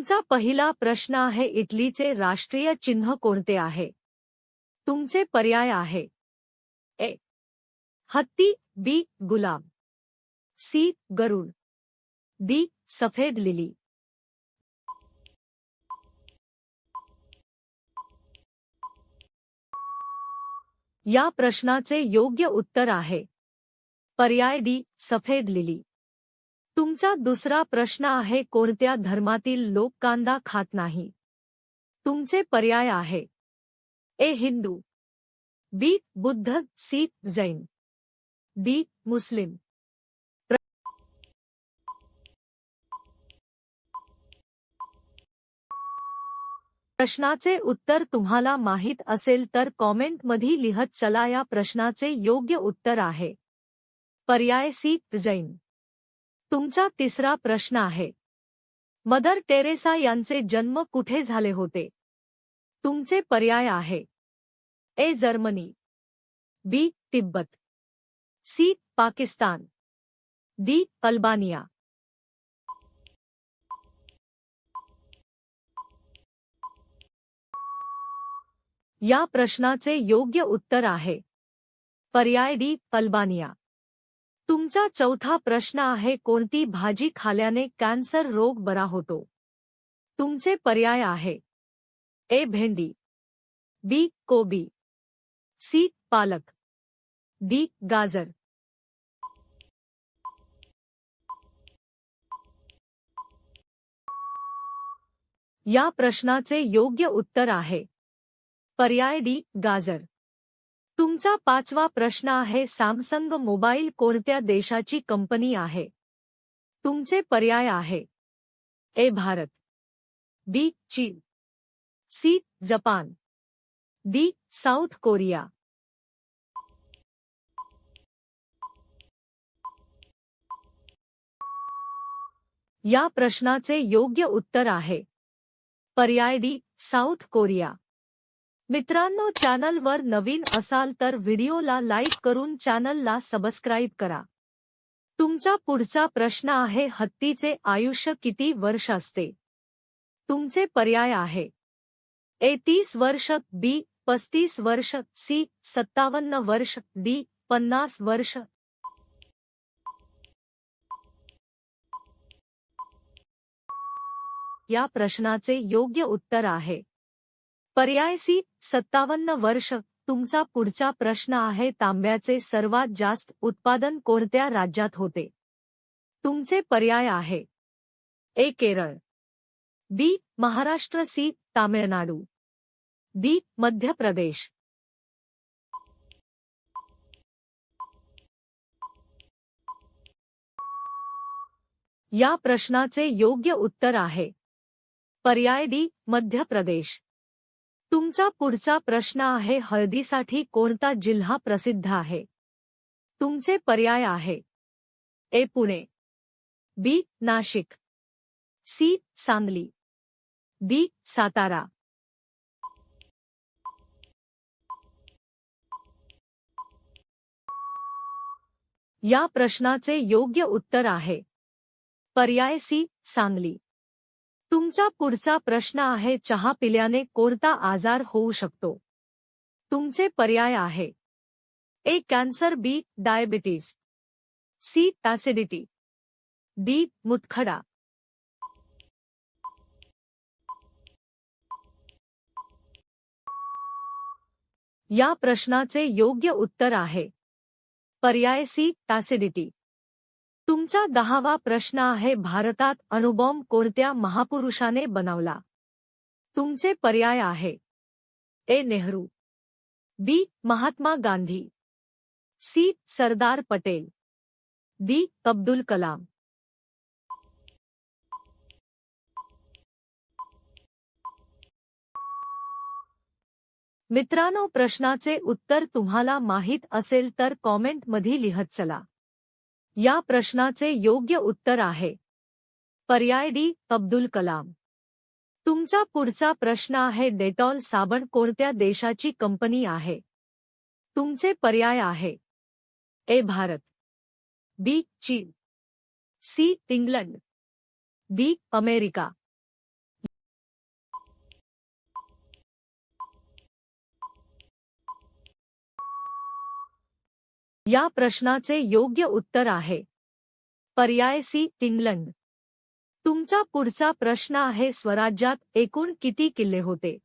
तुमचा पहिला प्रश्न आहे इटलीचे राष्ट्रीय चिन्ह कोणते आहे? तुमचे पर्याय आहे: ए. हत्ती, बी. गुलाब, सी. गरुड, डी. सफेद लिली. या प्रश्नाचे योग्य उत्तर आहे पर्याय डी. सफेद लिली. तुमचा दुसरा प्रश्न आहे कोणत्या धर्मातील लोक कांदा खात नाही? तुमचे पर्याय आहे: ए. हिंदू, बी. बुद्ध, सी. जैन, डी. मुस्लिम. प्रश्नाचे उत्तर तुम्हाला माहित असेल तर कॉमेंटमध्ये लिहत चला. या प्रश्नाचे योग्य उत्तर आहे पर्याय सी. जैन. तुमचा तिसरा प्रश्न आहे: मदर टेरेसा यांचे जन्म कुठे झाले होते? तुमचे पर्याय आहे: ए. Germany, B. तिब्बत, सी. पाकिस्तान, डी. अल्बानिया. या प्रश्नाचे योग्य उत्तर आहे पर्याय डी. अल्बानिया. तुमचा चौथा प्रश्न आहे कोणती भाजी खाल्याने कॅन्सर रोग बरा होतो? तुमचे पर्याय आहे: ए. भेंडी, बी. कोबी, सी. पालक, डी. गाजर. या प्रश्नाचे योग्य उत्तर आहे पर्याय डी. गाजर. तुमचा पाचवा प्रश्न आहे सॅमसंग मोबाईल कोणत्या देशाची कंपनी आहे? तुमचे पर्याय आहे: ए. भारत, बी. चीन, C. Japan, D. South Korea. या प्रश्नाचे योग्य उत्तर आहे पर्याय डी. South Korea. मित्रांनो, चॅनलवर नवीन असाल तर व्हिडिओला लाईक करून चॅनलला सबस्क्राईब करा. तुमचा पुढचा प्रश्न आहे हत्तीचे आयुष्य किती वर्ष असते? तुमचे पर्याय आहे: ए. 30 वर्ष, बी. 35 वर्ष, सी. 57 वर्ष, डी. 50 वर्ष. या प्रश्नाचे योग्य उत्तर आहे पर्याय सी. 57 वर्ष. तुमचा पुढचा प्रश्न आहे तांब्याचे सर्वात जास्त उत्पादन कोणत्या राज्यात होते? तुमचे पर्याय आहे: ए. केरळ, बी. महाराष्ट्र, सी. तामिळनाडू, डी. मध्य प्रदेश. या प्रश्नाचे योग्य उत्तर आहे पर्याय डी. मध्य प्रदेश. तुमचा पुढचा प्रश्न आहे हळदीसाठी कोणता जिल्हा प्रसिद्ध आहे? तुमचे पर्याय आहे: ए. पुणे, बी. नाशिक, सी. सांगली, डी. सातारा. या प्रश्नाचे योग्य उत्तर आहे पर्याय सी. सांगली. तुमचा पुढचा प्रश्न आहे चहा पिल्याने कोणता आजार होऊ शकतो? तुमचे पर्याय आहे: A. Cancer, B. Diabetes, C. Acidity, D. मूतखडा. या प्रश्नाचे योग्य उत्तर आहे पर्याय सी. ॲसिडिटी. तुमचा 10वा प्रश्न आहे भारतात अणुबॉम्ब कोणत्या महापुरुषाने बनवला? तुमचे पर्याय आहे: ए. नेहरू, बी. महात्मा गांधी, सी. सरदार पटेल, डी. अब्दुल कलाम. मित्रांनो, प्रश्नाचे उत्तर तुम्हाला माहित असेल तर कॉमेंटमध्ये लिहत चला. या प्रश्नाचे योग्य उत्तर आहे पर्याय डी. अब्दुल कलाम. तुमचा पुढचा प्रश्न आहे डेटॉल साबण कोणत्या देशाची कंपनी आहे? तुमचे पर्याय आहे: ए. भारत, बी. चीन, सी. England, D. अमेरिका. या प्रश्नाचे योग्य उत्तर आहे पर्याय सी इंग्लंड. तुमचा पुढचा प्रश्न आहे स्वराज्यात एकूण किती किल्ले होते?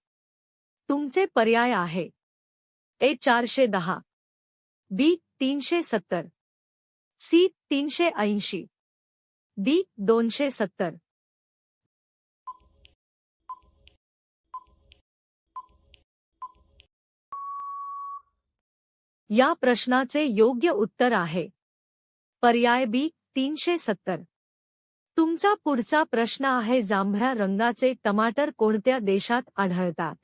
तुमचे पर्याय आहे ए 410, बी 370, सी 380, डी 270. या प्रश्नाचे योग्य उत्तर आहे पर्याय बी 370. तुमचा पुढचा प्रश्न आहे जांभळ्या रंगाचे टमाटर कोणत्या देशात आढळतात?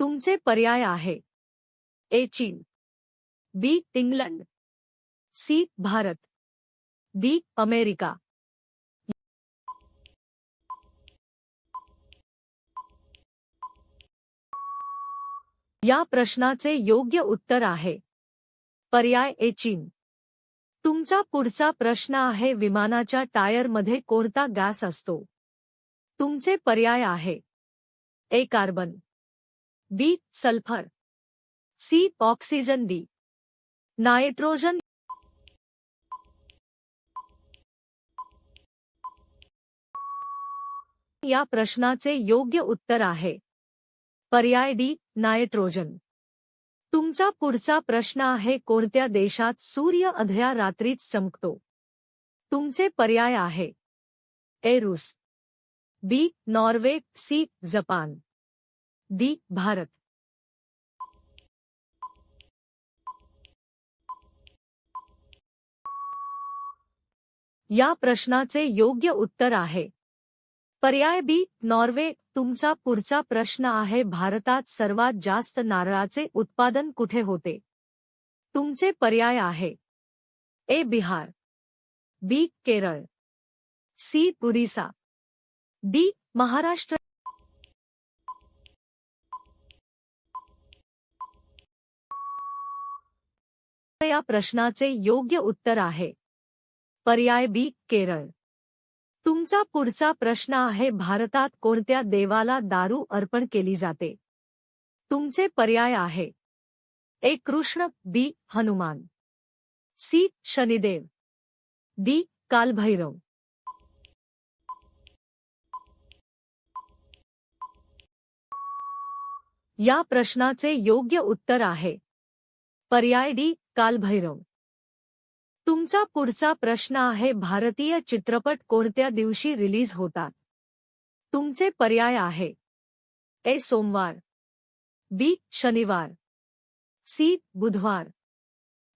तुमचे पर्याय आहे ए चीन, B England, C Bharat, D America. या प्रश्नाचे योग्य उत्तर आहे पर्याय ए चीन. तुमचा पुढचा प्रश्न आहे विमानाच्या टायरमध्ये कोणता गॅस असतो? तुमचे पर्याय आहे A carbon, B sulphur, C oxygen, D nitrogen. या प्रश्नाचे योग्य उत्तर आहे पर्याय डी नायट्रोजन. तुमचा पुढचा प्रश्न आहे कोणत्या देशात सूर्य अंधाऱ्या रात्रीत चमकतो? तुमचे पर्याय आहे ए रूस, B Norway, C Japan, D Bharat. या प्रश्नाचे योग्य उत्तर आहे पर्याय बी नॉर्वे. तुमचा पुढचा प्रश्न आहे भारतात सर्वात जास्त नारळाचे उत्पादन कुठे होते? तुमचे पर्याय आहे ए बिहार, बी केरळ, सी ओडिशा, डी महाराष्ट्र. या प्रश्नाचे योग्य उत्तर आहे पर्याय बी केरळ. तुमचा पुढचा प्रश्न आहे भारतात कोणत्या देवाला दारू अर्पण केली जाते? तुमचे पर्याय आहे ए कृष्ण, बी हनुमान, सी शनिदेव, डी कालभैरव. या प्रश्नाचे योग्य उत्तर आहे पर्याय डी कालभैरव. तुमचा पुढचा प्रश्न आहे भारतीय चित्रपट कोणत्या दिवशी रिलीज होतात? तुमचे पर्याय आहे ए सोमवार, बी शनिवार, सी बुधवार,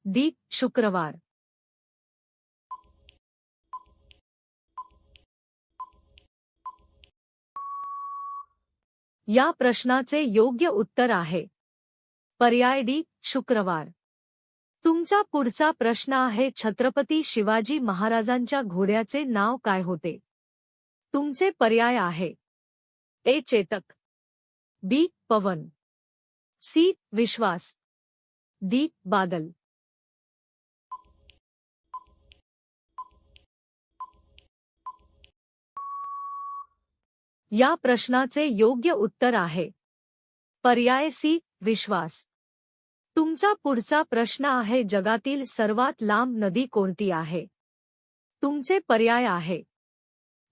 डी शुक्रवार. या प्रश्नाचे योग्य उत्तर आहे पर्याय डी शुक्रवार. तुमचा पुढचा प्रश्न आहे छत्रपती शिवाजी महाराजांच्या घोड्याचे नाव काय होते? तुमचे पर्याय आहे ए चेतक, बी पवन, सी विश्वास, डी बादल. या प्रश्नाचे योग्य उत्तर आहे पर्याय सी विश्वास. तुमचा पुढचा प्रश्न आहे जगातील सर्वात लांब नदी कोणती आहे? तुमचे पर्याय आहे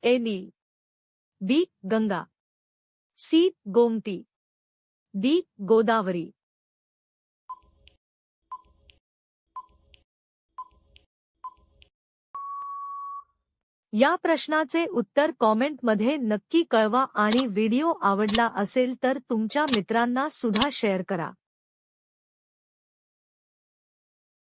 ए नील, बी गंगा, सी गोमती, डी गोदावरी. या प्रश्नाचे उत्तर कॉमेंटमध्ये नक्की कळवा आणि व्हिडिओ आवडला असेल तर तुमच्या मित्रांना सुद्धा शेअर करा.